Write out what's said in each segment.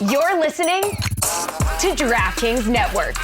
You're listening to DraftKings Network.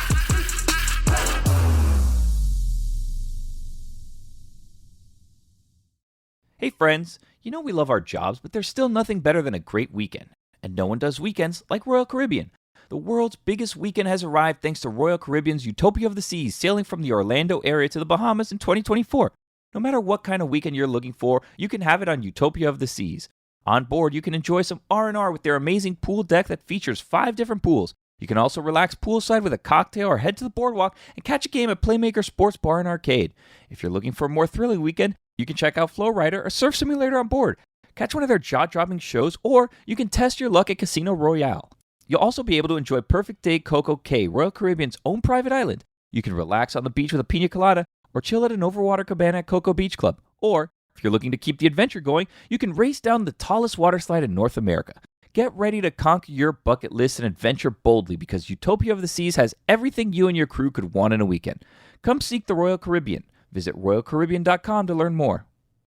Hey friends, you know we love our jobs, but there's still nothing better than a great weekend. And no one does weekends like Royal Caribbean. The world's biggest weekend has arrived thanks to Royal Caribbean's Utopia of the Seas, sailing from the Orlando area to the Bahamas in 2024. No matter what kind of weekend you're looking for, you can have it on Utopia of the Seas. On board, you can enjoy some R&R with their amazing pool deck that features 5 different pools. You can also relax poolside with a cocktail or head to the boardwalk and catch a game at Playmaker Sports Bar and Arcade. If you're looking for a more thrilling weekend, you can check out Flowrider, a surf simulator on board. Catch one of their jaw-dropping shows, or you can test your luck at Casino Royale. You'll also be able to enjoy Perfect Day Coco Cay, Royal Caribbean's own private island. You can relax on the beach with a pina colada, or chill at an overwater cabana at Coco Beach Club. Or, if you're looking to keep the adventure going, you can race down the tallest water slide in North America. Get ready to conquer your bucket list and adventure boldly, because Utopia of the Seas has everything you and your crew could want in a weekend. Come seek the Royal Caribbean. Visit RoyalCaribbean.com to learn more.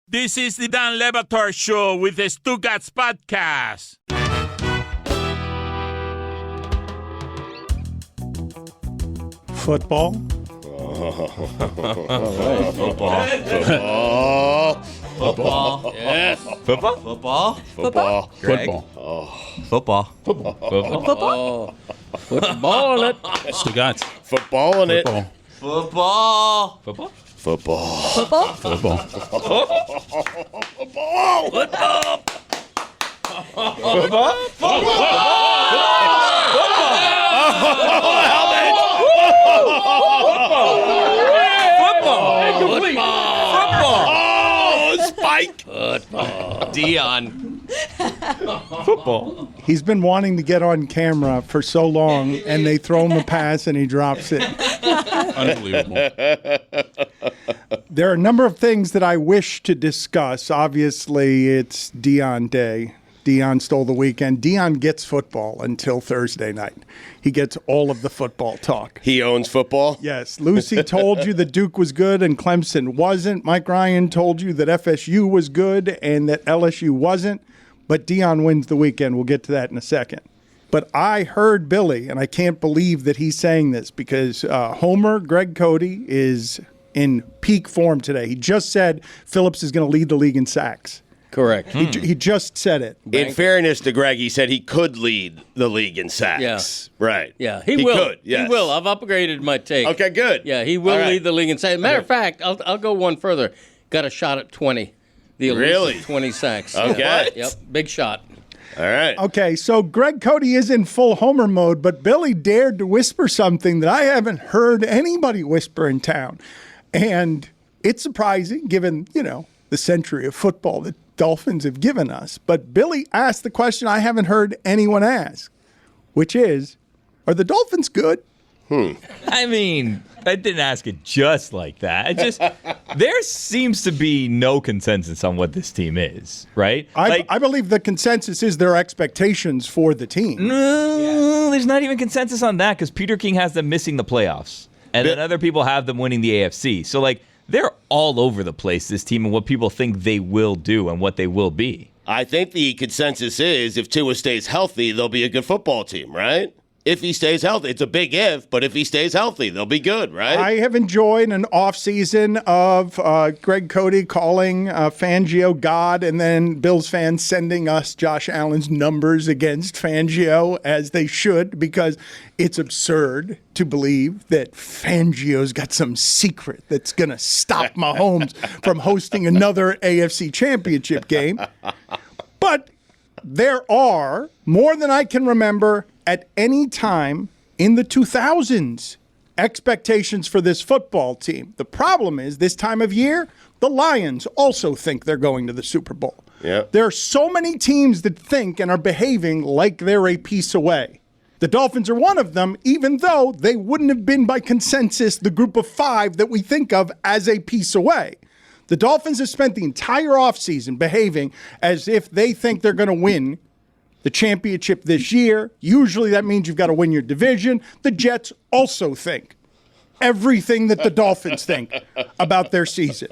This is the Dan Batard Show with the Stugotz podcast. Football. Football. Yes. Football? Football. Greg? Football. Football. Football it. Stugotz. Football in it. Football. Football? Football. Football. Football. Spike. Deion. Football. He's been wanting to get on camera for so long, and they throw him a pass and he drops it. Unbelievable. There are a number of things that I wish to discuss. Obviously, it's Deion Day. Deion stole the weekend. Deion gets football until Thursday night. He gets all of the football talk. He owns football? Yes. Lucy told you that Duke was good and Clemson wasn't. Mike Ryan told you that FSU was good and that LSU wasn't. But Deion wins the weekend. We'll get to that in a second. But I heard Billy, and I can't believe that he's saying this, because Homer, Greg Cote, is in peak form today. He just said Phillips is going to lead the league in sacks. Correct. He just said it. In fairness to Greg, he said he could lead the league in sacks. Yeah. Right. Yeah, he will. Could, yes. He will. I've upgraded my take. Okay, good. Yeah, he will lead the league in sacks. Matter of fact, I'll go one further. Got a shot at 20. The elusive 20 sacks. Okay. Yeah. Yep, big shot. All right. Okay, so Greg Cote is in full Homer mode, but Billy dared to whisper something that I haven't heard anybody whisper in town. And it's surprising, given, the century of football that Dolphins have given us. But Billy asked the question I haven't heard anyone ask, which is, are the Dolphins good? I mean, I didn't ask it just like that. There seems to be no consensus on what this team is, right? I believe the consensus is their expectations for the team. No, there's not even consensus on that, because Peter King has them missing the playoffs, and then other people have them winning the AFC. So, they're all over the place, this team, and what people think they will do and what they will be. I think the consensus is if Tua stays healthy, they'll be a good football team, right? If he stays healthy. It's a big if, but if he stays healthy, they'll be good, right? I have enjoyed an offseason of Greg Cote calling Fangio God, and then Bills fans sending us Josh Allen's numbers against Fangio, as they should, because it's absurd to believe that Fangio's got some secret that's going to stop Mahomes from hosting another AFC championship game. But there are, more than I can remember, at any time in the 2000s, expectations for this football team. The problem is, this time of year, the Lions also think they're going to the Super Bowl. Yep. There are so many teams that think and are behaving like they're a piece away. The Dolphins are one of them, even though they wouldn't have been by consensus the group of 5 that we think of as a piece away. The Dolphins have spent the entire offseason behaving as if they think they're going to win the championship this year. Usually that means you've got to win your division. The Jets also think everything that the Dolphins think about their season.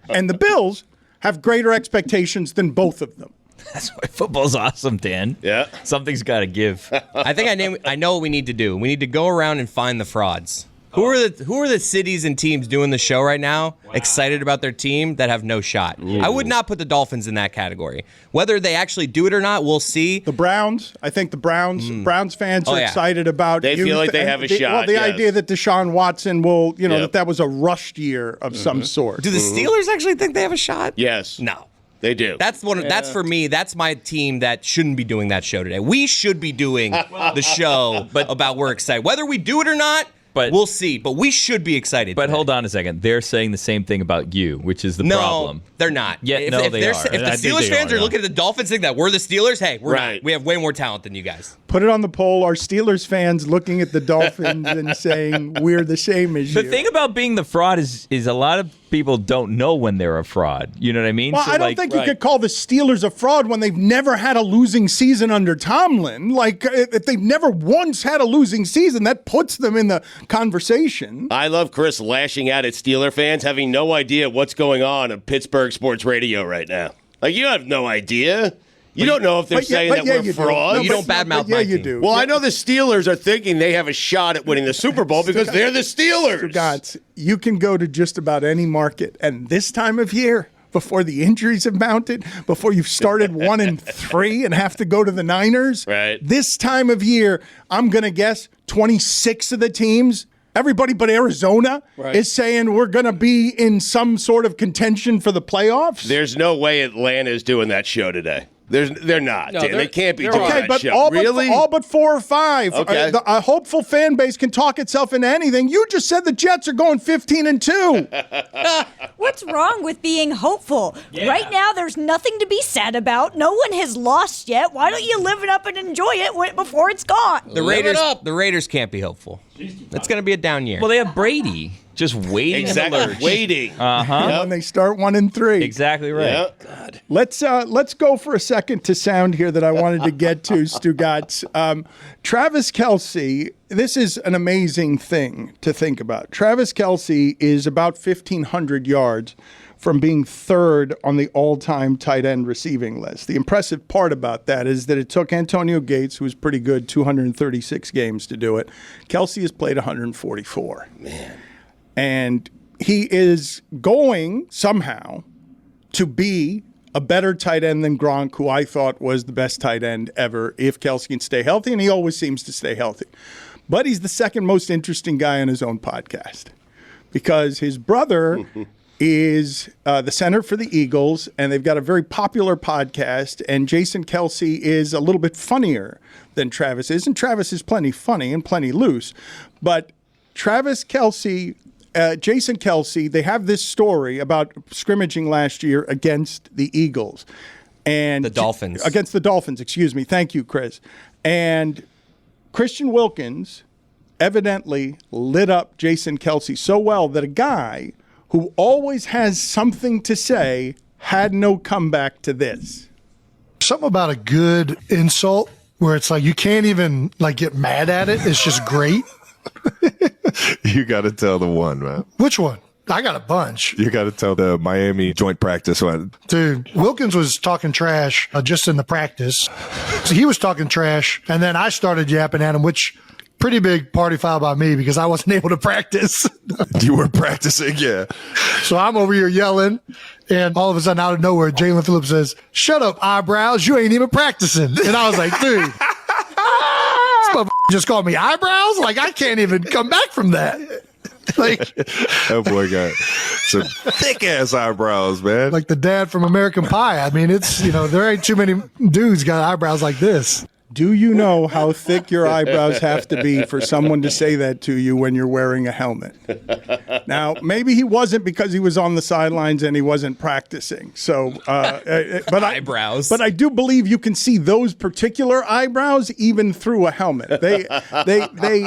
And the Bills have greater expectations than both of them. That's why football's awesome, Dan. Yeah. Something's got to give. I think I know what we need to do. We need to go around and find the frauds. Who are the cities and teams doing the show right now, excited about their team, that have no shot? Ooh. I would not put the Dolphins in that category. Whether they actually do it or not, we'll see. The Browns, I think the Browns fans are excited about. They feel like they have a shot. Well, the idea that Deshaun Watson will, that was a rushed year of some sort. Do the Steelers actually think they have a shot? Yes. No. They do. That's That's for me. That's my team that shouldn't be doing that show today. We should be doing the show about we're excited. Whether we do it or not, we'll see. But we should be excited. But hold on a second. They're saying the same thing about you, which is the problem. No, they're not. Yeah, if they are. If the Steelers fans are looking at the Dolphins think that we're the Steelers, hey, we're not. We have way more talent than you guys. Put it on the poll. Are Steelers fans looking at the Dolphins and saying we're the same as you? The thing about being the fraud is a lot of people don't know when they're a fraud. You know what I mean? Well, I don't think you could call the Steelers a fraud when they've never had a losing season under Tomlin. Like, if they've never once had a losing season, that puts them in the conversation. I love Chris lashing out at Steeler fans having no idea what's going on Pittsburgh sports radio right now. Like, you have no idea. You don't know if they're saying that we're frauds. No, you don't badmouth my team. You do. Well, I know the Steelers are thinking they have a shot at winning the Super Bowl because they're the Steelers. Stugotz, you can go to just about any market, and this time of year, before the injuries have mounted, before you've started 1-3 and have to go to the Niners, this time of year, I'm going to guess 26 of the teams, everybody but Arizona, is saying we're going to be in some sort of contention for the playoffs. There's no way Atlanta's doing that show today. They're not. No, they can't be doing okay, that but show. all but 4 or 5. Okay. A hopeful fan base can talk itself into anything. You just said the Jets are going 15-2. What's wrong with being hopeful? Yeah. Right now, there's nothing to be sad about. No one has lost yet. Why don't you live it up and enjoy it before it's gone? The Raiders can't be hopeful. It's going to be a down year. Well, they have Brady just waiting in the lurch. Waiting. When they start 1-3. Exactly right. Yep. God. Let's go for a second to sound here that I wanted to get to, Stugotz. Travis Kelce, this is an amazing thing to think about. Travis Kelce is about 1,500 yards from being third on the all-time tight end receiving list. The impressive part about that is that it took Antonio Gates, who was pretty good, 236 games to do it. Kelce has played 144. Man. And he is going somehow to be a better tight end than Gronk, who I thought was the best tight end ever, if Kelce can stay healthy, and he always seems to stay healthy. But he's the second most interesting guy on his own podcast because his brother is the center for the Eagles, and they've got a very popular podcast, and Jason Kelce is a little bit funnier than Travis is, and Travis is plenty funny and plenty loose. But Travis Kelce... Jason Kelce, they have this story about scrimmaging last year against the Eagles. And the Dolphins. Against the Dolphins, excuse me. Thank you, Chris. And Christian Wilkins evidently lit up Jason Kelce so well that a guy who always has something to say had no comeback to this. Something about a good insult where it's like you can't even get mad at it. It's just great. You got to tell the one, man. Which one? I got a bunch. You got to tell the Miami joint practice one. Dude, Wilkins was talking trash just in the practice. So he was talking trash, and then I started yapping at him, which pretty big party foul by me because I wasn't able to practice. You were practicing, yeah. So I'm over here yelling, and all of a sudden, out of nowhere, Jalen Phillips says, "Shut up, eyebrows. You ain't even practicing." And I was like, dude. Just called me eyebrows? I can't even come back from that. That boy got some thick ass eyebrows, man. Like the dad from American Pie. I mean, it's, there ain't too many dudes got eyebrows like this. Do you know how thick your eyebrows have to be for someone to say that to you when you're wearing a helmet? Now, maybe he wasn't because he was on the sidelines and he wasn't practicing. So, but eyebrows. But I do believe you can see those particular eyebrows even through a helmet. They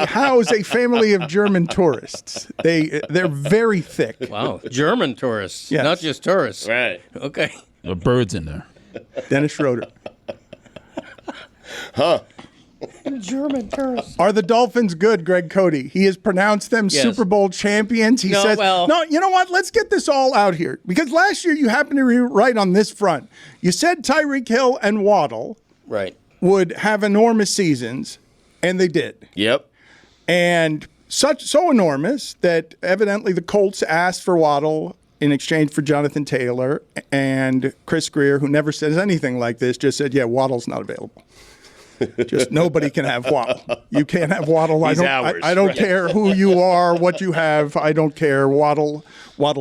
house a family of German tourists. They're very thick. Wow, German tourists, yes. Not just tourists. Right. Okay. The birds in there. Dennis Schroeder. Huh. German terrorists. Are the Dolphins good, Greg Cote? He has pronounced them Yes. Super Bowl champions. He says, no, you know what? Let's get this all out here. Because last year you happened to be right on this front. You said Tyreek Hill and Waddle would have enormous seasons, and they did. Yep. And so enormous that evidently the Colts asked for Waddle in exchange for Jonathan Taylor, and Chris Greer, who never says anything like this, just said, yeah, Waddle's not available. Just nobody can have Waddle. You can't have Waddle. He's I don't care who you are, what you have. I don't care. Waddle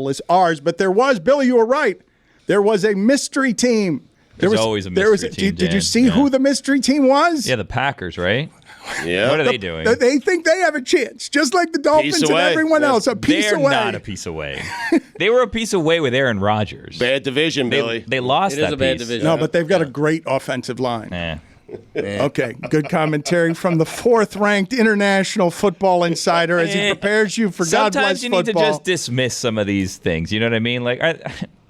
is ours. But there was, Billy, you were right. There was a mystery team. There's always a mystery team, Did you Dan. see who the mystery team was? Yeah, the Packers, right? Yeah. What are they doing? They think they have a chance, just like the Dolphins and everyone else. A piece They're away. not a piece away. They were a piece away with Aaron Rodgers. Bad division, Billy. They lost It that is a bad piece. division. No, but they've got a great offensive line. Okay, good commentary from the 4th-ranked International Football Insider as he prepares you for God bless Sometimes you football. need to just dismiss some of these things. You know what I mean? Like,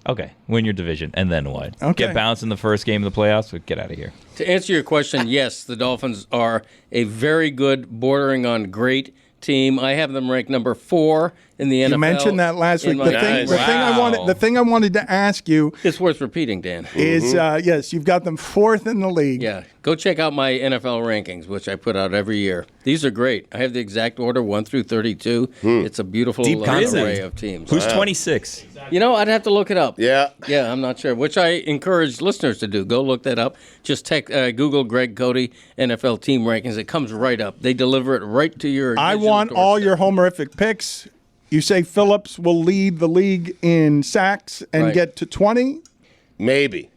okay, win your division, and then what? Okay. Get bounced in the first game of the playoffs, but get out of here. To answer your question, yes, the Dolphins are a very good, bordering on great team. I have them ranked number 4 in the NFL. You mentioned that last week. The thing I wanted to ask you, it's worth repeating, Dan, is yes, you've got them 4th in the league. Yeah, go check out my NFL rankings, which I put out every year. These are great. I have the exact order 1 through 32. It's a beautiful array of teams. Who's 26? You know, I'd have to look it up. Yeah, I'm not sure. Which I encourage listeners to do. Go look that up. Just Google Greg Cote NFL team rankings. It comes right up. They deliver it right to your. I want all your homerific picks. You say Phillips will lead the league in sacks and get to 20? Maybe.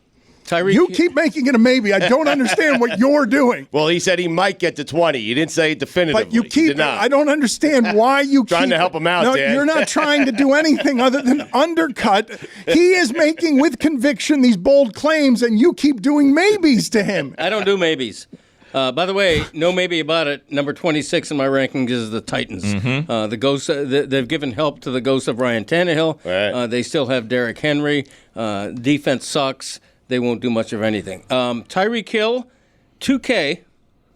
You keep making it a maybe. I don't understand what you're doing. Well, he said he might get to 20. You didn't say it definitively. But you keep. I don't understand why you keep trying to help him out. No, Dan. You're not trying to do anything other than undercut. He is making with conviction these bold claims, and you keep doing maybes to him. I don't do maybes. By the way, no maybe about it. Number 26 in my rankings is the Titans. The ghost. They've given help to the ghost of Ryan Tannehill. Right. They still have Derrick Henry. Defense sucks. They won't do much of anything. Tyreek Hill, 2K.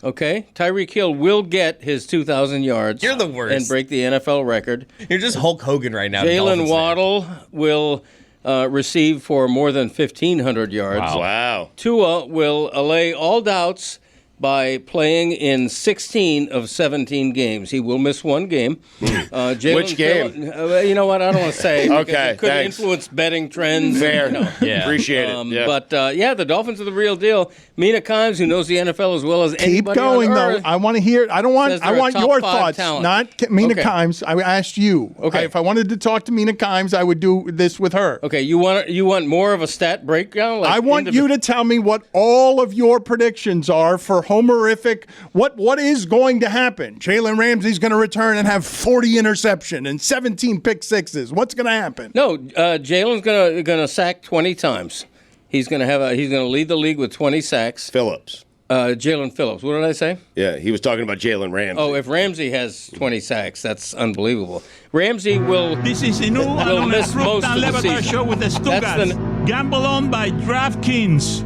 Okay, Tyreek Hill will get his 2,000 yards. You're the worst. And break the NFL record. You're just Hulk Hogan right now. Jalen Waddle will receive for more than 1,500 yards. Wow. Tua will allay all doubts by playing in 16 of 17 games. He will miss one game. Which game? You know what? I don't want to say. Okay, It could thanks. influence betting trends. Fair. Yeah. Appreciate it. Yeah. But, the Dolphins are the real deal. Mina Kimes, who knows the NFL as well as Keep anybody going, on though. earth, I want to hear. I says they're a want top your 5 thoughts, talent. not Mina Okay. Kimes. I asked you. Okay. If I wanted to talk to Mina Kimes, I would do this with her. Okay, you want more of a stat breakdown? Like I want you to tell me what all of your predictions are for homerific. What is going to happen? Jalen Ramsey's going to return and have 40 interception and 17 pick sixes. What's going to happen? No, Jalen's gonna sack 20 times. He's gonna lead the league with 20 sacks. Phillips. Jalen Phillips. What did I say? Yeah, he was talking about Jalen Ramsey. Oh, if Ramsey has 20 sacks, that's unbelievable. Ramsey will. This is the new will miss most of the Batard season. show with the That's Stugotz. Gamble on by DraftKings.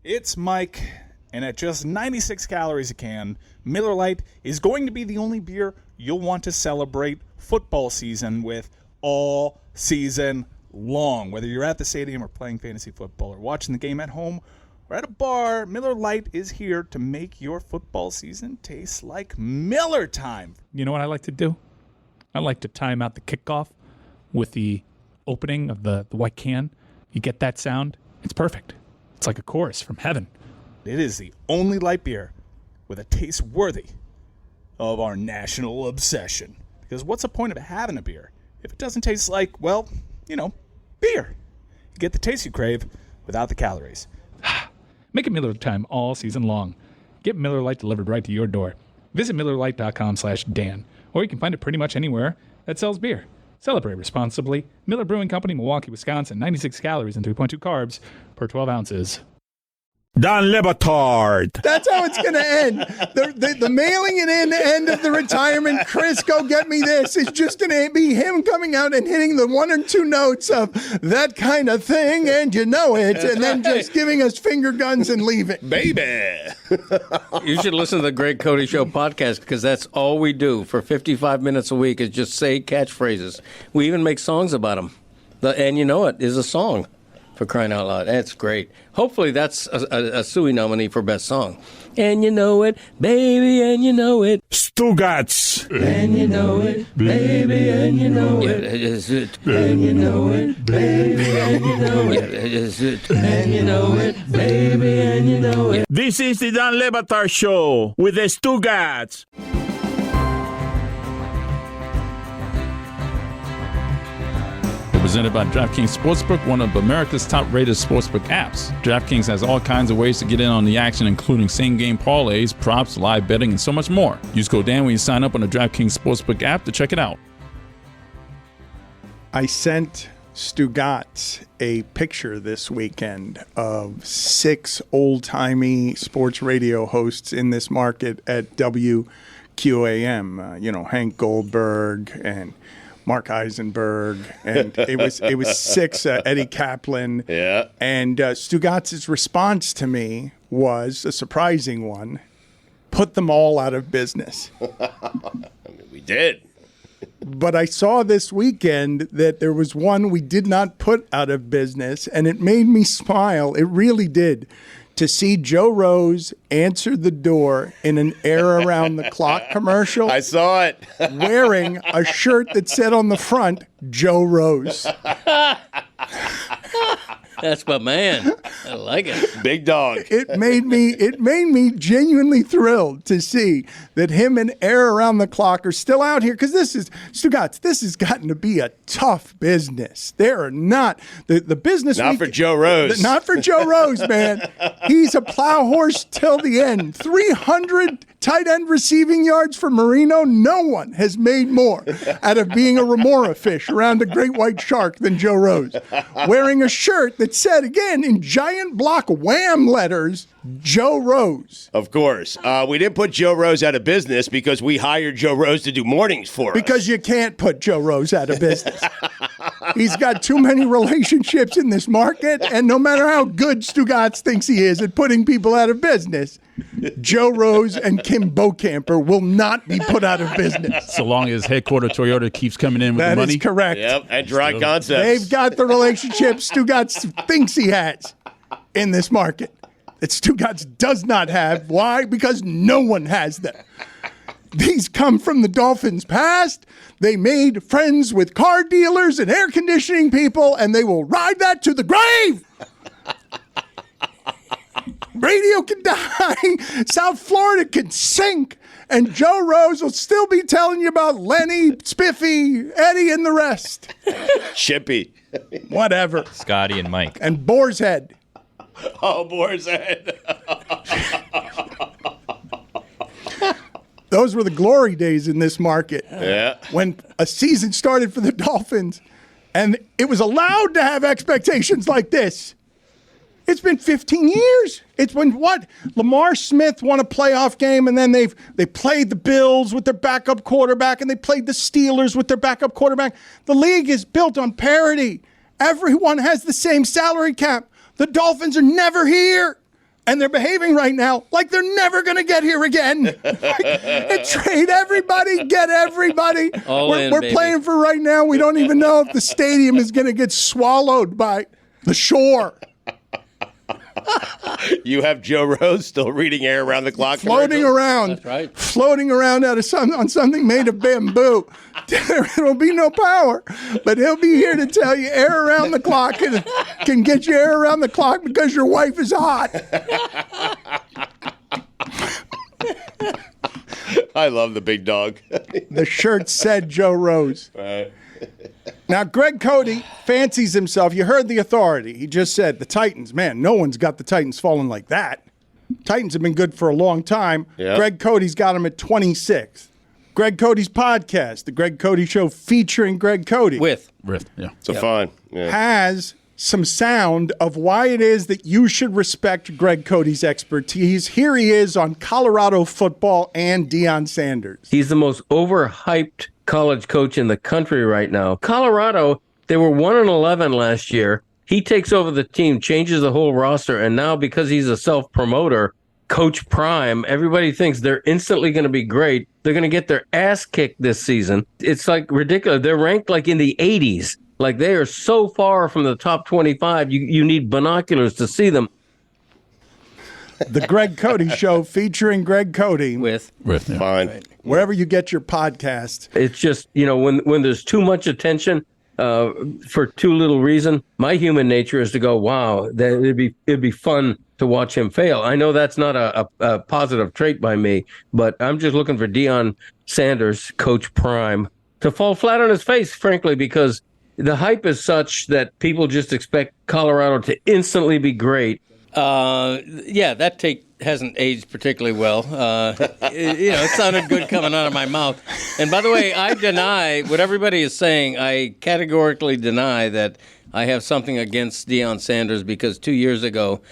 It's Mike, and at just 96 calories a can, Miller Lite is going to be the only beer you'll want to celebrate football season with all season long. Whether you're at the stadium or playing fantasy football or watching the game at home or at a bar, Miller Lite is here to make your football season taste like Miller time. You know what I like to do? I like to time out the kickoff with the opening of the white can. You get that sound, it's perfect. It's like a chorus from heaven. It is the only light beer with a taste worthy of our national obsession. Because what's the point of having a beer if it doesn't taste like, well, beer? You get the taste you crave without the calories. Make it Miller time all season long. Get Miller Lite delivered right to your door. Visit MillerLite.com/Dan, or you can find it pretty much anywhere that sells beer. Celebrate responsibly. Miller Brewing Company, Milwaukee, Wisconsin. 96 calories and 3.2 carbs per 12 ounces. Don Le Batard. That's how it's going to end. The mailing it in end of the retirement, Chris, go get me this, is just going to be him coming out and hitting the 1 or 2 notes of that kind of thing, and you know it, and then just giving us finger guns and leaving. Baby. You should listen to the Greg Cote Show podcast because that's all we do for 55 minutes a week is just say catchphrases. We even make songs about them. And you know it is a song. For crying out loud. That's great. Hopefully that's a Suey nominee for Best Song. And you know it, baby, and you know it. Stugotz. And you know it, baby, and you know it. Yeah, is it. And you know it, baby, and you know it. Yeah, is it. And you know it, baby, and you know it. This is the Don Le Batard Show with the Stugotz. Presented by DraftKings Sportsbook, one of America's top-rated sportsbook apps. DraftKings has all kinds of ways to get in on the action, including same-game parlays, props, live betting, and so much more. Use code Dan when you sign up on the DraftKings Sportsbook app to check it out. I sent Stugotz a picture this weekend of 6 old-timey sports radio hosts in this market at WQAM. Hank Goldberg and Mark Eisenberg, and it was 6 Eddie Kaplan. Yeah. And Stugotz's response to me was a surprising one: put them all out of business. We did. But I saw this weekend that there was one we did not put out of business, and it made me smile. It really did. To see Joe Rose answer the door in an Air Around the Clock commercial. I saw it. Wearing a shirt that said on the front, Joe Rose. That's my man. I like it. Big dog. It made me genuinely thrilled to see that him and Air Around the Clock are still out here, because this has gotten to be a tough business. There are not the business. Not for Joe Rose. Not for Joe Rose, man. He's a plow horse till the end. 300 tight end receiving yards for Marino. No one has made more out of being a remora fish around a great white shark than Joe Rose. Wearing a shirt that said, again, in giant block wham letters, Joe Rose. Of course. We didn't put Joe Rose out of business because we hired Joe Rose to do mornings for us. Because you can't put Joe Rose out of business. He's got too many relationships in this market, and no matter how good Stugotz thinks he is at putting people out of business, Joe Rose and Kim Bocamper will not be put out of business. So long as headquarter Toyota keeps coming in with the money. That is correct. Yep, and Dry Concepts. They've got the relationship Stugotz thinks he has in this market that Stugotz does not have. Why? Because no one has them. These come from the Dolphins' past. They made friends with car dealers and air conditioning people, and they will ride that to the grave. Radio can die. South Florida can sink. And Joe Rose will still be telling you about Lenny, Spiffy, Eddy, and the rest. Chippy. Whatever. Scotty and Mike. And Boar's Head. Oh, Boar's Head. Those were the glory days in this market. Yeah. When a season started for the Dolphins, and it was allowed to have expectations like this. It's been 15 years. It's been what? Lamar Smith won a playoff game, and then they played the Bills with their backup quarterback, and they played the Steelers with their backup quarterback. The league is built on parity. Everyone has the same salary cap. The Dolphins are never here, and they're behaving right now like they're never going to get here again. Trade everybody, get everybody. We're playing for right now. We don't even know if the stadium is going to get swallowed by the shore. You have Joe Rose still reading Air Around the Clock. Floating around. That's right. Floating around on something made of bamboo. There will be no power, but he'll be here to tell you Air Around the Clock can get you Air Around the Clock because your wife is hot. I love the big dog. The shirt said Joe Rose. Right. Now, Greg Cote fancies himself. You heard the authority. He just said the Titans. Man, no one's got the Titans falling like that. Titans have been good for a long time. Yep. Greg Cote's got them at 26th. Greg Cote's podcast, The Greg Cote Show, featuring Greg Cote. With. Yeah. It's a fun. Yeah. Has some sound of why it is that you should respect Greg Cote's expertise. Here he is on Colorado football and Deion Sanders. He's the most overhyped college coach in the country right now. Colorado, they were 1-11 last year. He takes over the team, changes the whole roster, and now because he's a self-promoter, Coach Prime, everybody thinks they're instantly going to be great. They're going to get their ass kicked this season. It's like ridiculous. They're ranked like in the 80s. Like they are so far from the top 25, you need binoculars to see them. The Greg Cote Show featuring Greg Cote. With Fine. Right. Wherever you get your podcast. It's just, when there's too much attention for too little reason, my human nature is to go, wow, it'd be fun to watch him fail. I know that's not a positive trait by me, but I'm just looking for Deion Sanders, Coach Prime, to fall flat on his face, frankly, because the hype is such that people just expect Colorado to instantly be great. That take hasn't aged particularly well. It sounded good coming out of my mouth. And by the way, I deny what everybody is saying. I categorically deny that I have something against Deion Sanders because 2 years ago,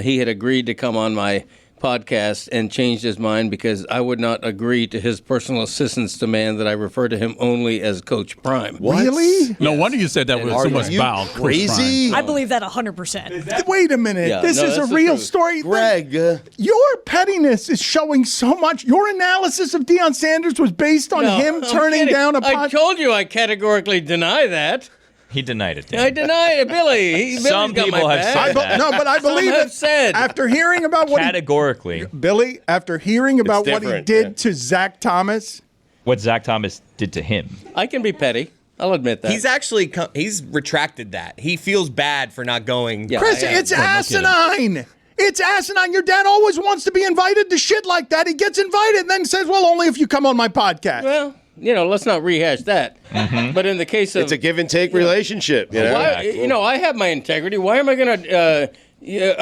he had agreed to come on my podcast and changed his mind because I would not agree to his personal assistant's demand that I refer to him only as Coach Prime. What? Really? No wonder you said that with so much bow. Crazy? I believe that 100%. Wait a minute. Yeah, this is a real story. Greg. Your pettiness is showing so much. Your analysis of Deion Sanders was based on him turning down a podcast. I told you I categorically deny that. He denied it. I deny it, Billy. Some people have said that. No, but I believe have it. said. After hearing about what categorically, Billy, after hearing about what he did to Zach Thomas, what Zach Thomas did to him. I can be petty. I'll admit that. He's actually he's retracted that. He feels bad for not going. Yeah, Chris, it's asinine. It's asinine. Your dad always wants to be invited to shit like that. He gets invited and then says, well, only if you come on my podcast. Well, let's not rehash that. Mm-hmm. But in the case of... It's a give and take relationship. I have my integrity. Why am I going to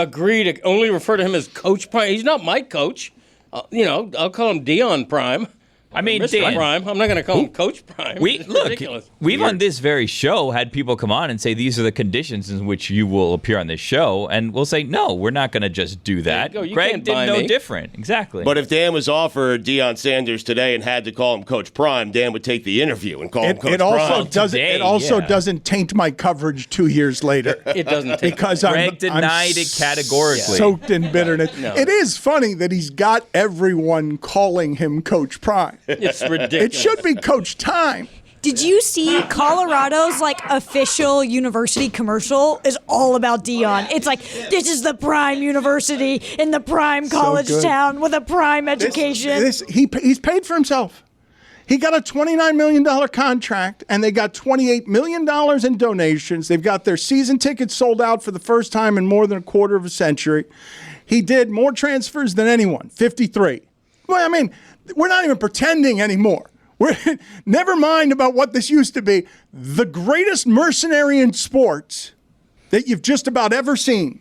agree to only refer to him as Coach Prime? He's not my coach. I'll call him Deion Prime. I mean, Mr. Dan, Prime. I'm not going to call him Coach Prime. It's ridiculous. We've on this very show had people come on and say these are the conditions in which you will appear on this show, and we'll say no, we're not going to just do that. Greg did no different. Exactly. But if Dan was offered Deion Sanders today and had to call him Coach Prime, Dan would take the interview and call him Coach Prime. It also doesn't taint my coverage 2 years later. It doesn't taint because Greg denied it categorically. Soaked in bitterness. No. It is funny that he's got everyone calling him Coach Prime. It's ridiculous. It should be Coach Time. Did you see Colorado's official university commercial is all about Deion? It's like, this is the prime university in the prime college town with a prime education. He's paid for himself. He got a $29 million contract, and they got $28 million in donations. They've got their season tickets sold out for the first time in more than a quarter of a century. He did more transfers than anyone, 53. Well, I mean, we're not even pretending anymore. Never mind about what this used to be. The greatest mercenary in sports that you've just about ever seen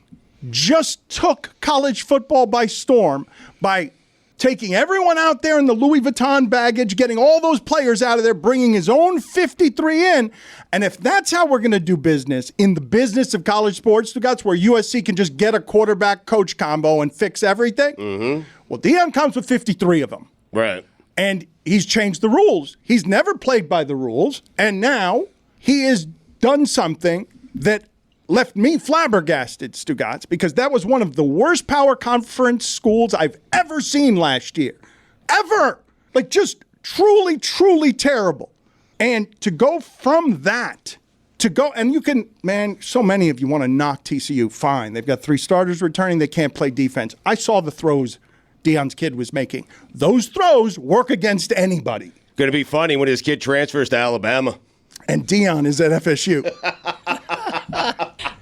just took college football by storm by taking everyone out there in the Louis Vuitton baggage, getting all those players out of there, bringing his own 53 in. And if that's how we're going to do business in the business of college sports, Stugotz, where USC can just get a quarterback-coach combo and fix everything, well, Deion comes with 53 of them. Right. And he's changed the rules. He's never played by the rules. And now he has done something that left me flabbergasted, Stugotz, because that was one of the worst power conference schools I've ever seen last year. Ever. Just truly, truly terrible. And to go from that, and you can, so many of you want to knock TCU, fine. They've got 3 starters returning. They can't play defense. I saw the throws Deion's kid was making. Those throws work against anybody. Going to be funny when his kid transfers to Alabama. And Deion is at FSU.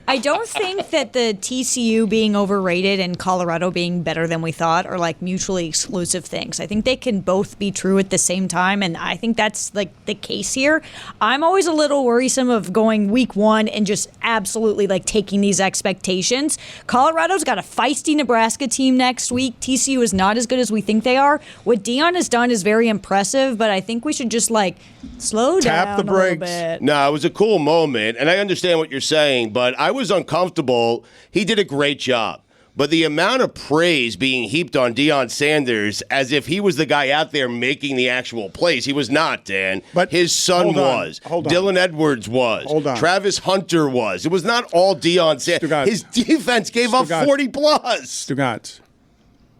I I don't think that the TCU being overrated and Colorado being better than we thought are like mutually exclusive things. I think they can both be true at the same time, and I think that's like the case here. I'm always a little worrisome of going week one and just absolutely like taking these expectations. Colorado's got a feisty Nebraska team next week. TCU is not as good as we think they are. What Deion has done is very impressive, but I think we should just like slow down the brakes. a little bit. No, it was a cool moment, and I understand what you're saying, but I was uncomfortable. He did a great job. But the amount of praise being heaped on Deion Sanders as if he was the guy out there making the actual plays. He was not, Dan. But his son was. Dylan Edwards was. Travis Hunter was. It was not all Deion Sanders. His defense gave up 40-plus. Stugotz,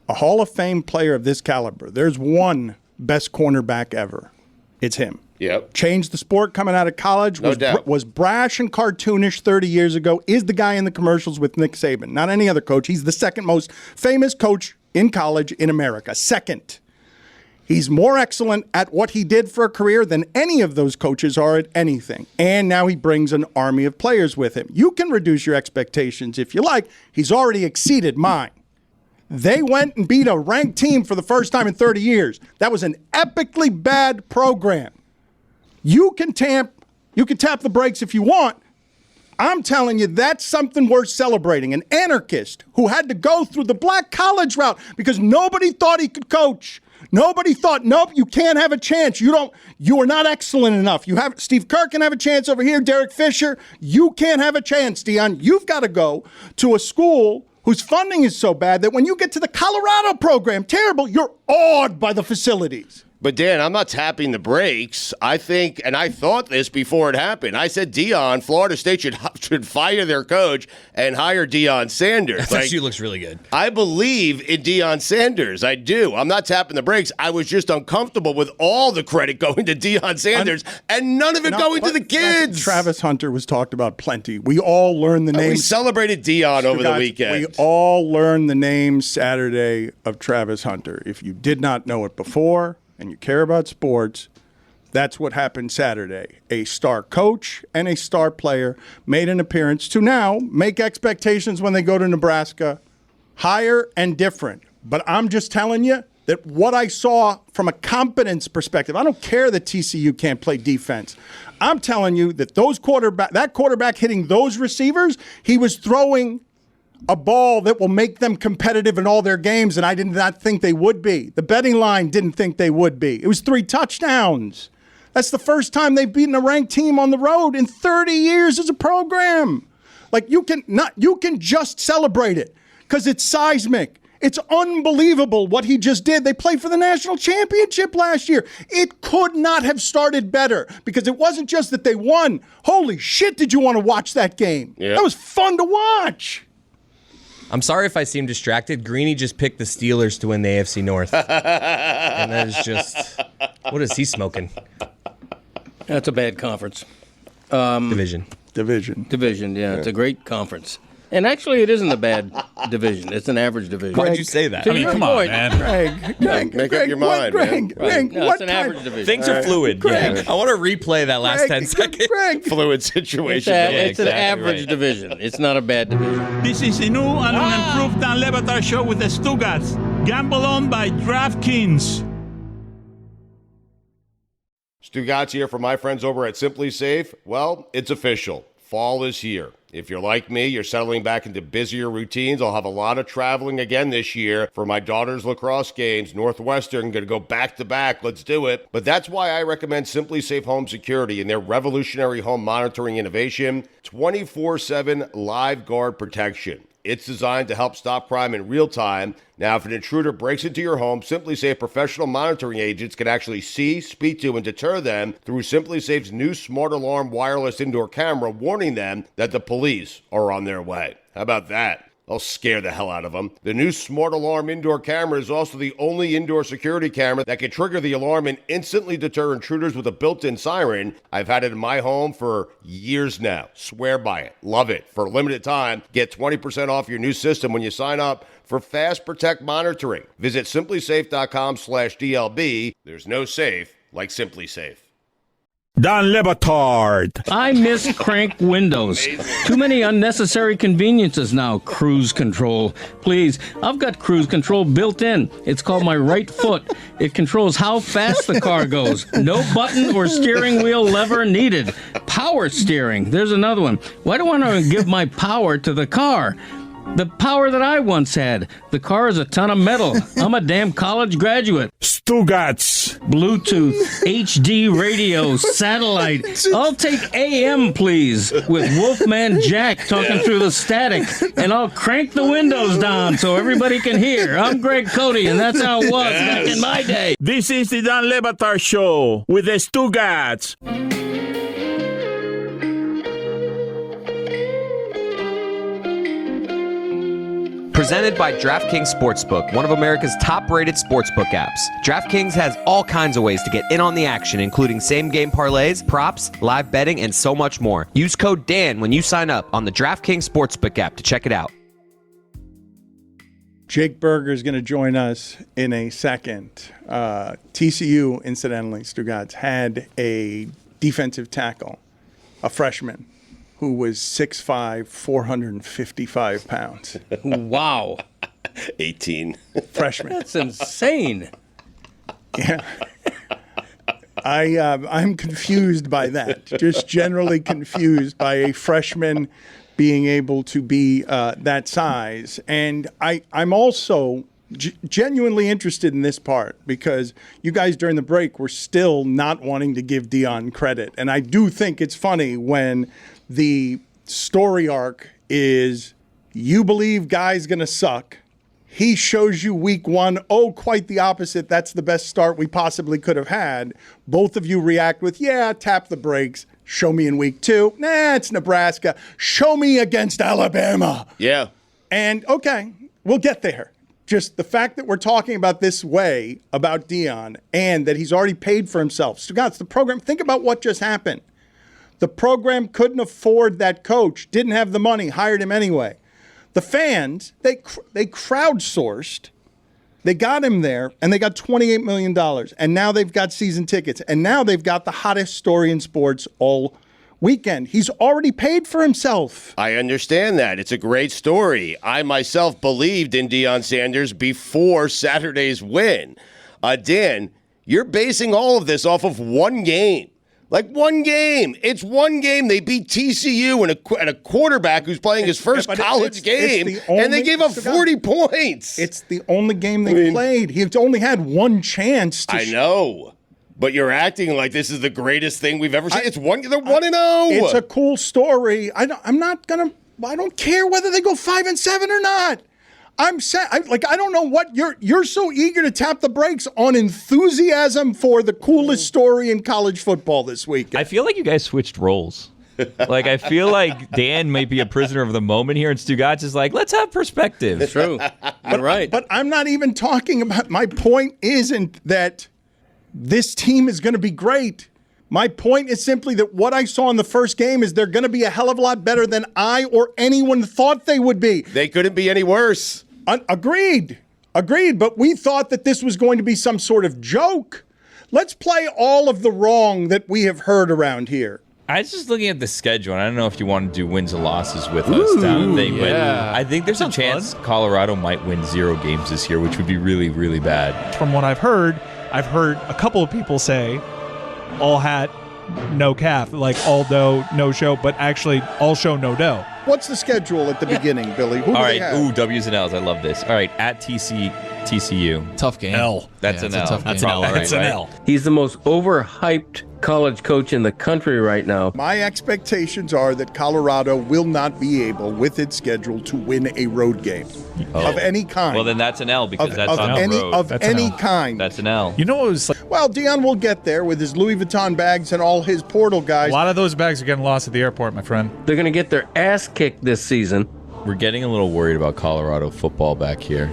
a Hall of Fame player of this caliber, there's one best cornerback ever. It's him. Yep. Changed the sport coming out of college. No doubt. Was brash and cartoonish 30 years ago. Is the guy in the commercials with Nick Saban. Not any other coach. He's the second most famous coach in college in America. Second. He's more excellent at what he did for a career than any of those coaches are at anything. And now he brings an army of players with him. You can reduce your expectations if you like. He's already exceeded mine. They went and beat a ranked team for the first time in 30 years. That was an epically bad program. You can tap the brakes if you want. I'm telling you, that's something worth celebrating. An anarchist who had to go through the black college route because nobody thought he could coach. Nobody thought, nope, you can't have a chance. You are not excellent enough. Steve Kerr can have a chance over here, Derek Fisher. You can't have a chance, Deion. You've got to go to a school whose funding is so bad that when you get to the Colorado program, terrible, you're awed by the facilities. But, Dan, I'm not tapping the brakes. I think, and I thought this before it happened, I said Deion, Florida State should fire their coach and hire Deion Sanders. That actually looks really good. I believe in Deion Sanders. I do. I'm not tapping the brakes. I was just uncomfortable with all the credit going to Deion Sanders and none of it going to the kids. Travis Hunter was talked about plenty. We all learned the name. We celebrated Deion over the weekend. We all learned the name Saturday of Travis Hunter. If you did not know it before, and you care about sports, that's what happened Saturday. A star coach and a star player made an appearance to now make expectations when they go to Nebraska higher and different. But I'm just telling you that what I saw from a competence perspective, I don't care that TCU can't play defense. I'm telling you that that quarterback hitting those receivers, he was throwing a ball that will make them competitive in all their games, and I did not think they would be. The betting line didn't think they would be. It was 3 touchdowns. That's the first time they've beaten a ranked team on the road in 30 years as a program. Like, you can just celebrate it because it's seismic. It's unbelievable what he just did. They played for the national championship last year. It could not have started better because it wasn't just that they won. Holy shit, did you want to watch that game? Yeah. That was fun to watch. I'm sorry if I seem distracted. Greeny just picked the Steelers to win the AFC North. And that is just, what is he smoking? That's a bad conference. Division, yeah. It's a great conference. And actually, it isn't a bad division. It's an average division. Why'd you say that? I mean, come on, man. Greg, make up your mind, man. Greg, No, it's an average division. Things are fluid. Yeah. I want to replay that last 10 seconds. Fluid situation. It's an average division. It's not a bad division. This is a new and unimproved Dan Le Batard show with the Stugotz. Gamble on by DraftKings. Stugotz here for my friends over at Simply Safe. Well, it's official. Fall is here. If you're like me, you're settling back into busier routines. I'll have a lot of traveling again this year for my daughter's lacrosse games. Northwestern going to go back-to-back. Let's do it. But that's why I recommend Simply Safe Home Security and their revolutionary home monitoring innovation, 24/7 live guard protection. It's designed to help stop crime in real time. Now, if an intruder breaks into your home, Simply Safe professional monitoring agents can actually see, speak to, and deter them through Simply Safe's new Smart Alarm wireless indoor camera, warning them that the police are on their way. How about that? I'll scare the hell out of them. The new Smart Alarm indoor camera is also the only indoor security camera that can trigger the alarm and instantly deter intruders with a built-in siren. I've had it in my home for years now. Swear by it. Love it. For a limited time, get 20% off your new system when you sign up for Fast Protect monitoring. Visit simplysafe.com/DLB. There's no safe like Simply Safe. Don Batard. I miss crank windows. Too many unnecessary conveniences now. Cruise control. Please, I've got cruise control built in. It's called my right foot. It controls how fast the car goes. No button or steering wheel lever needed. Power steering. There's another one. Why do I want to give my power to the car? The power that I once had. The car is a ton of metal. I'm a damn college graduate. Stugotz. Bluetooth, HD radio, satellite. I'll take AM, please, with Wolfman Jack talking through the static, and I'll crank the windows down so everybody can hear. I'm Greg Cote, and that's how it was back in my day. This is the Don Batard Show with the Stugotz. Presented by DraftKings Sportsbook, one of America's top-rated sportsbook apps. DraftKings has all kinds of ways to get in on the action, including same-game parlays, props, live betting, and so much more. Use code DAN when you sign up on the DraftKings Sportsbook app to check it out. Jake Berger is going to join us in a second. TCU, incidentally, Stugotz, had a defensive tackle, a freshman, who was 6'5", 455 pounds. Wow. 18. Freshman. That's insane. Yeah. I'm confused by that. Just generally confused by a freshman being able to be that size. And I'm also genuinely interested in this part because you guys during the break were still not wanting to give Deion credit. And I do think it's funny when the story arc is you believe guy's going to suck. He shows you week one, oh, quite the opposite. That's the best start we possibly could have had. Both of you react with, yeah, tap the brakes. Show me in week two. Nah, it's Nebraska. Show me against Alabama. Yeah. And, okay, we'll get there. Just the fact that we're talking about this way about Deion and that he's already paid for himself. Stugotz, the program, think about what just happened. The program couldn't afford that coach, didn't have the money, hired him anyway. The fans, they crowdsourced, they got him there, and they got $28 million. And now they've got season tickets. And now they've got the hottest story in sports all weekend. He's already paid for himself. I understand that. It's a great story. I myself believed in Deion Sanders before Saturday's win. Dan, you're basing all of this off of one game. Like one game. It's one game. They beat TCU and a quarterback who's playing his first college game, and they gave up 40 points. It's the only game they played. He's only had one chance. I know. But you're acting like this is the greatest thing we've ever seen. They're 1-0. It's a cool story. I don't care whether they go 5-7 or not. I don't know what you're so eager to tap the brakes on enthusiasm for the coolest story in college football this week. I feel like you guys switched roles. Like, I feel like Dan might be a prisoner of the moment here, and Stugotz is like, let's have perspective. It's true. You're right. But I'm not even talking about, my point isn't that this team is going to be great. My point is simply that what I saw in the first game is they're going to be a hell of a lot better than I or anyone thought they would be. They couldn't be any worse. Agreed. But we thought that this was going to be some sort of joke. Let's play all of the wrong that we have heard around here. I was just looking at the schedule, and I don't know if you want to do wins and losses with us down thing, but I think there's a chance Colorado might win 0 games this year, which would be really, really bad. From what I've heard a couple of people say all hat, no calf, like all dough, no show, but actually all show, no dough. What's the schedule at the beginning, Billy? Who do they have? Ooh, W's and L's. I love this. All right, at TCU. Tough game. L. That's an L. That's an L. That's an L. He's the most overhyped college coach in the country right now. My expectations are that Colorado will not be able, with its schedule, to win a road game of any kind. Well, then that's an L because that's on the road. Of any kind. That's an L. You know what was like? Well, Deion will get there with his Louis Vuitton bags and all his portal guys. A lot of those bags are getting lost at the airport, my friend. They're going to get their ass kicked this season. We're getting a little worried about Colorado football back here.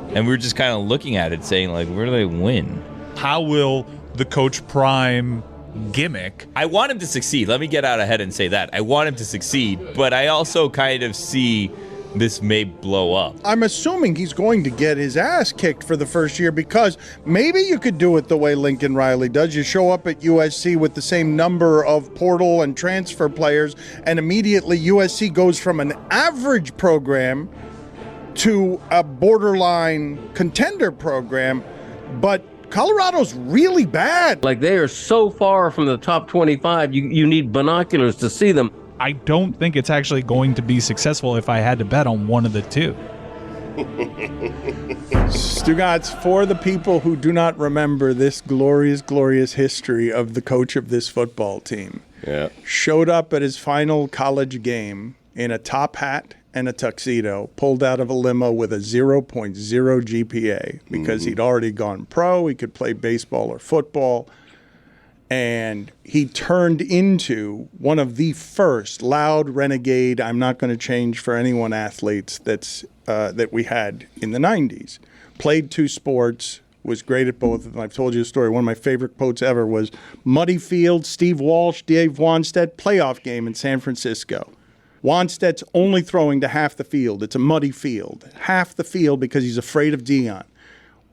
And we're just kind of looking at it saying, like, where do they win? How will the Coach Prime gimmick? I want him to succeed. Let me get out ahead and say that. I want him to succeed, but I also kind of see this may blow up. I'm assuming he's going to get his ass kicked for the first year because maybe you could do it the way Lincoln Riley does. You show up at USC with the same number of portal and transfer players, and immediately USC goes from an average program to a borderline contender program. But Colorado's really bad. Like, they are so far from the top 25, you need binoculars to see them. I don't think it's actually going to be successful if I had to bet on one of the two. Stugotz, for the people who do not remember this glorious, glorious history of the coach of this football team, showed up at his final college game in a top hat and a tuxedo, pulled out of a limo with a 0.0 GPA because he'd already gone pro. He could play baseball or football. And he turned into one of the first loud renegade, I'm not going to change for anyone athletes that we had in the 90s. Played two sports, was great at both of them. I've told you a story. One of my favorite quotes ever was, Muddy Field, Steve Walsh, Dave Wannstedt, playoff game in San Francisco. Wannstedt's only throwing to half the field. It's a muddy field. Half the field because he's afraid of Deion.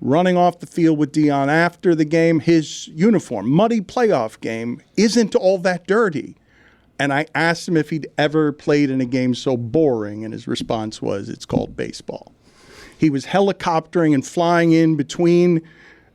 Running off the field with Deion after the game, his uniform, muddy playoff game, isn't all that dirty. And I asked him if he'd ever played in a game so boring, and his response was, it's called baseball. He was helicoptering and flying in between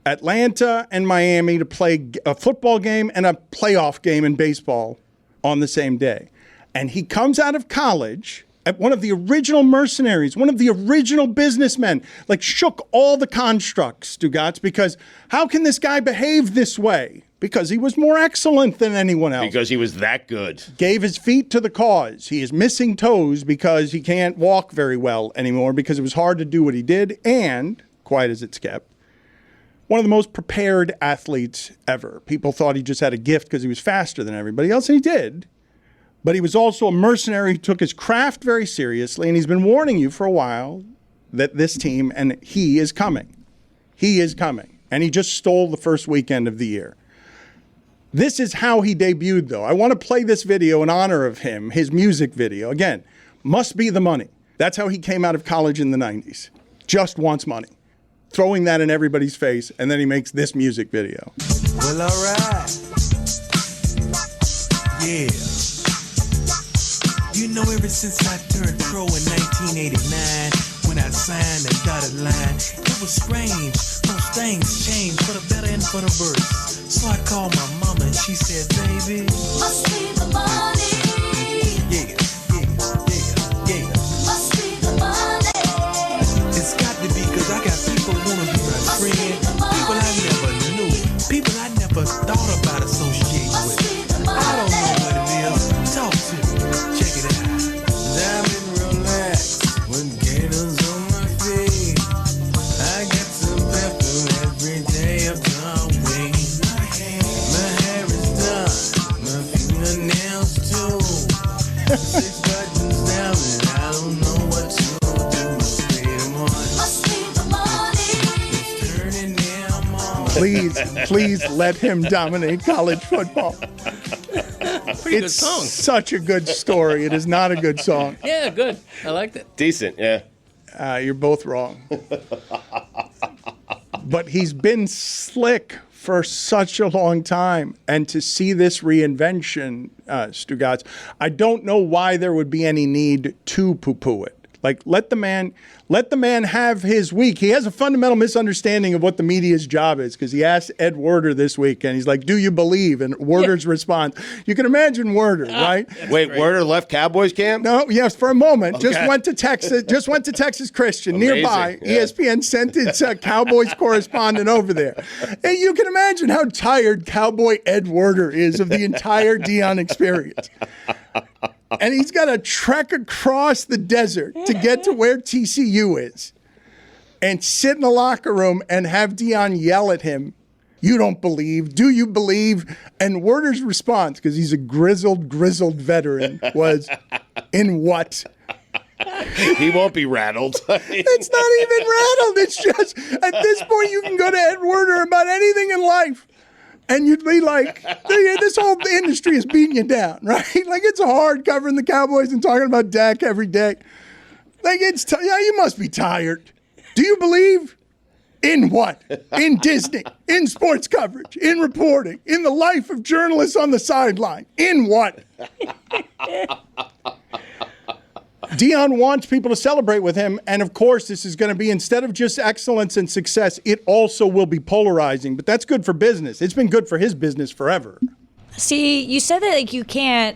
Atlanta and Miami to play a football game and a playoff game in baseball on the same day. And he comes out of college at one of the original mercenaries, one of the original businessmen, like shook all the constructs, Stugotz, because how can this guy behave this way? Because he was more excellent than anyone else. Because he was that good. Gave his feet to the cause. He is missing toes because he can't walk very well anymore because it was hard to do what he did. And, quiet as it's kept, one of the most prepared athletes ever. People thought he just had a gift because he was faster than everybody else, and he did. But he was also a mercenary. He took his craft very seriously, and he's been warning you for a while that this team, and he is coming. He is coming. And he just stole the first weekend of the year. This is how he debuted, though. I want to play this video in honor of him, his music video. Again, must be the money. That's how he came out of college in the 90s. Just wants money. Throwing that in everybody's face, and then he makes this music video. Well, all right. Yeah. You know, ever since I turned pro in 1989, when I signed the dotted line, it was strange. Most things changed for the better and for the worse. So I called my mama and she said, baby, must be the money. Yeah, yeah, yeah, yeah. Must be the money. It's got to be, because I got people who want to be my friend. People I never knew. People I never thought about associating with. I don't know what it is. Talk to me. Check it out. Diamond relax with gators on my feet. I get some pepper every day of the week. My hair is done, my fingernails too. 6 buttons down and I don't know what to do. Pay them on. Must be the money. It's turning them on. Please let him dominate college football. Pretty good song. Such a good story. It is not a good song. Yeah, good. I liked it. Decent, yeah. You're both wrong. But he's been slick for such a long time. And to see this reinvention, Stugotz, I don't know why there would be any need to poo-poo it. Like, let the man have his week. He has a fundamental misunderstanding of what the media's job is, because he asked Ed Werder this week, and he's like, do you believe? And Werder's response, you can imagine Werder, right? Wait, great. Werder left Cowboys camp? No, yes, for a moment. Okay. Just went to Texas Christian. Amazing. Nearby. Yeah. ESPN sent its Cowboys correspondent over there. And you can imagine how tired Cowboy Ed Werder is of the entire Deion experience. And he's got to trek across the desert to get to where TCU is and sit in the locker room and have Deion yell at him, you don't believe, do you believe? And Werder's response, because he's a grizzled veteran, was, in what? He won't be rattled. It's not even rattled. It's just, at this point, you can go to Ed Werder about anything in life. And you'd be like, this whole industry is beating you down, right? Like, it's hard covering the Cowboys and talking about Dak every day. Like you must be tired. Do you believe? In what? In Disney, in sports coverage, in reporting, in the life of journalists on the sideline. In what? Deion wants people to celebrate with him, and of course this is going to be, instead of just excellence and success, it also will be polarizing, but that's good for business. It's been good for his business forever. See, you said that you can't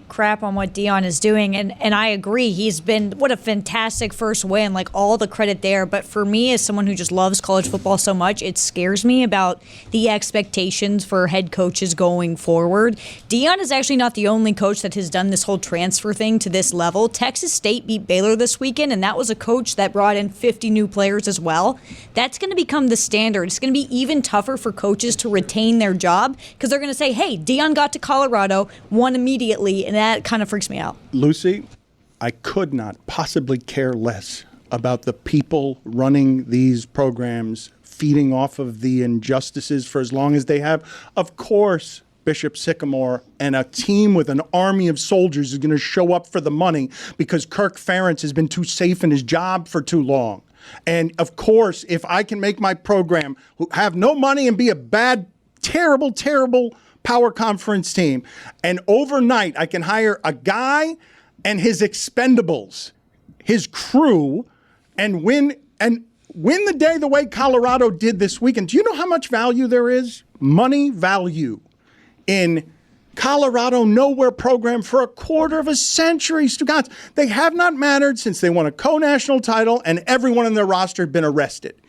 crap on what Deion is doing, and I agree. He's been what a fantastic first win, all the credit there. But for me, as someone who just loves college football so much, it scares me about the expectations for head coaches going forward. Deion is actually not the only coach that has done this whole transfer thing to this level. Texas State beat Baylor this weekend, and that was a coach that brought in 50 new players as well. That's going to become the standard. It's going to be even tougher for coaches to retain their job because they're going to say, hey, Deion got to Colorado, won immediately, and that kind of freaks me out. Lucy, I could not possibly care less about the people running these programs, feeding off of the injustices for as long as they have. Of course, Bishop Sycamore and a team with an army of soldiers is going to show up for the money because Kirk Ferentz has been too safe in his job for too long. And of course, if I can make my program have no money and be a bad, terrible, terrible power conference team, and overnight I can hire a guy and his expendables, his crew, and win the day the way Colorado did this weekend. Do you know how much value there is? Money value in Colorado nowhere program for a quarter of a century. Stugotz, they have not mattered since they won a co-national title, and everyone on their roster had been arrested.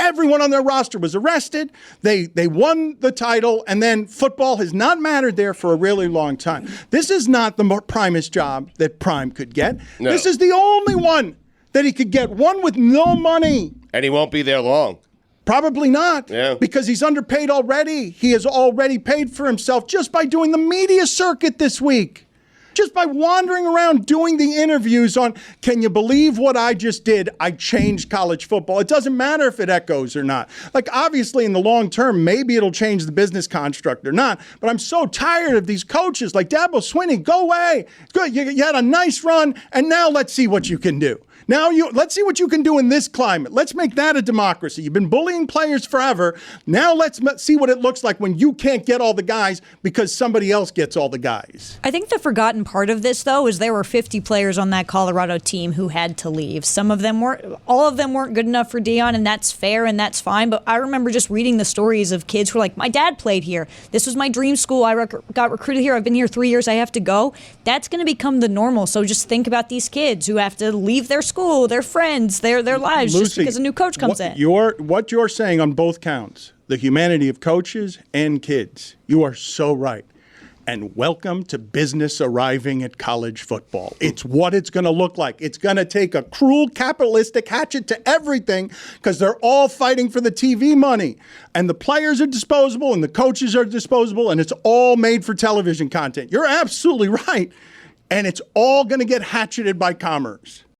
Everyone on their roster was arrested. They won the title, and then football has not mattered there for a really long time. This is not the primest job that Prime could get. No. This is the only one that he could get, one with no money. And he won't be there long. Probably not, because he's underpaid already. He has already paid for himself just by doing the media circuit this week. Just by wandering around doing the interviews on, can you believe what I just did? I changed college football. It doesn't matter if it echoes or not. Obviously, in the long term, maybe it'll change the business construct or not. But I'm so tired of these coaches like Dabo Swinney. Go away. Good. You had a nice run, and now let's see what you can do. Let's see what you can do in this climate. Let's make that a democracy. You've been bullying players forever. Now let's see what it looks like when you can't get all the guys because somebody else gets all the guys. I think the forgotten part of this, though, is there were 50 players on that Colorado team who had to leave. Some of them weren't, all of them weren't good enough for Deion, and that's fair and that's fine. But I remember just reading the stories of kids who were like, my dad played here. This was my dream school. I got recruited here. I've been here 3 years. I have to go. That's going to become the normal. So just think about these kids who have to leave their school, their friends, their lives, Lucy, just because a new coach comes in. What you're saying on both counts, the humanity of coaches and kids, you are so right. And welcome to business arriving at college football. It's what it's going to look like. It's going to take a cruel capitalistic hatchet to everything because they're all fighting for the TV money. And the players are disposable and the coaches are disposable, and it's all made for television content. You're absolutely right. And it's all going to get hatcheted by commerce.